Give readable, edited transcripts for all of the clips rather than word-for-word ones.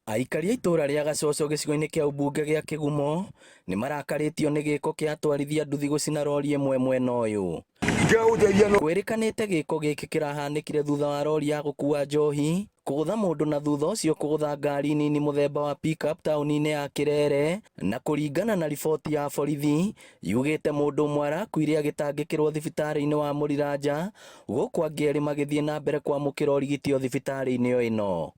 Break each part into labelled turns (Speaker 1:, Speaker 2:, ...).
Speaker 1: Aikari a itũra rĩa Gacoco gĩcigo-inĩ kĩa ũmbunge gĩa Kĩgumo nĩ marakarĩtio nĩ gĩko kĩa atwarithia nduthi gũcina rori ĩmwe mwena ũyũ. Kwĩrĩkanĩte gĩko gĩkĩ kĩrahanĩkire thutha wa rori ya gũkua njohi kũgũtha mũndũ na thutha ũcio kũgũtha ngari nini mũthemba wa pick-up taũni-inĩ ya Kĩrere, na kũringana na riboti ya borithi yugĩte mũndũ ũmwe arakuire agĩtangĩkĩrwo thibitarĩ-inĩ wa Mũriranja, gũkũ angĩ erĩ magĩthiĩ na mbere kwamũkĩra ũrigiti thibitarĩ-inĩ o ĩno.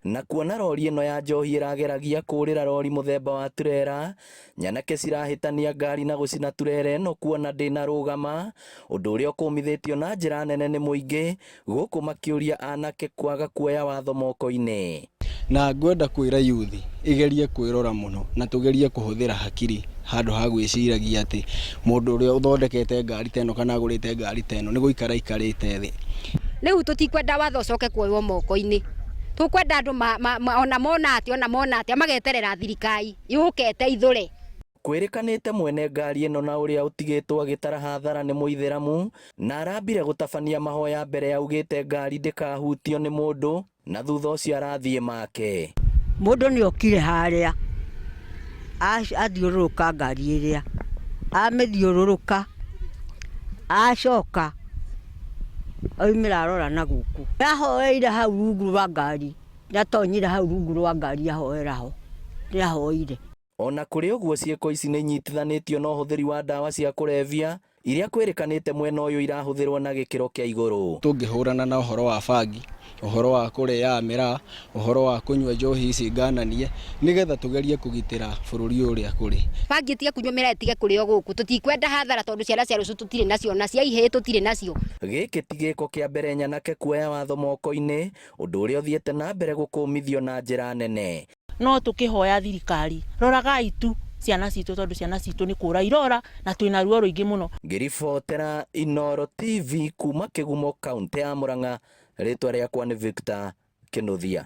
Speaker 1: Na kuona rori ĩno ya njohi ĩrageragia kũrĩra rori mũthemba wa turera, nyanake cirahĩtania ngari na gũcina turera ĩno kuona ndĩna rũgama, ũndũ ũrĩa ũkũmithĩtio na njĩra nene nĩ mũingĩ, gũkũ makĩũria anake kwaga kuoya watho moko-inĩ.
Speaker 2: Na ngwenda kwĩra yuthi igerie kwĩrora mũno na tũgerie kũhũthĩra hakiri handũ ha gwĩciragia atĩ mũndũ ũrĩa ũthondekete ngari teno kana agũrĩte ngari teno nĩ gũikara ikarĩte thĩ.
Speaker 3: Rĩu tũtikwenda watho ũcoke kuoywo moko-inĩ. Tũkwenda andũ ona mona atĩ mageterera thirikari yũke ĩteithũre.
Speaker 1: Kwĩrĩkanĩte mwene ngari ĩno na ũrĩa ũtigĩtwo agĩtara hathara nĩ Mũithĩramu, na arambire gũtabania mahoya mbere yaugĩte ngari ndĩkahutio nĩ mũndũ, na thutha ũcio arathiĩ make.
Speaker 4: Mũndũ nĩ okire harĩa athiũrũrũka ngari ĩrĩa amĩthiũrũrũka acoka oimĩra arora na gũkũ ahoeire hau rungu rwa ngari, natonyire hau rungu rwa ngari ahoera ho nĩahoire.
Speaker 1: Ona kũrĩ ũguo ciĩko ici nĩ inyitithanĩtio na ũhũthĩri wa ndawa cia kũrebia iria kwĩrĩkanĩte mwena ũyũ irahũthĩrwo na gĩkĩro kĩa igũrũ.
Speaker 2: Tũngĩhũrana na ũhoro wa bangi, ũhoro wa kũrĩa mĩraa, ũhoro wa kũnyua njohi ici ngananie, nĩgetha tũgerie kũgitĩra bũrũri ũrĩa kũrĩ.
Speaker 3: Bangi ĩtige kũnyua mĩraa, ĩtige kũrĩo gũkũ, tũtikwenda hathara tondũ ciana cia rũciũ tũtirĩ nacio na cia ihĩĩ tũtirĩ nacio.
Speaker 1: Gĩkĩ ti gĩko kĩa mbere nyanake kuoya watho moko-inĩ, ũndũ ũrĩa ũthiĩte na mbere gũkũmithio na njĩra nene.
Speaker 5: No tũkĩhoya thirikari roragai tu ciana citũ tondũ ciana citũ nĩ kũra irora na twĩna ruo rũingĩ mũno.
Speaker 1: Ngĩribotera Inooro TV kuma Kĩgumo, kaũntĩ ya Mũrang'a, rĩtwa rĩakwa nĩ Victor Kĩnuthia.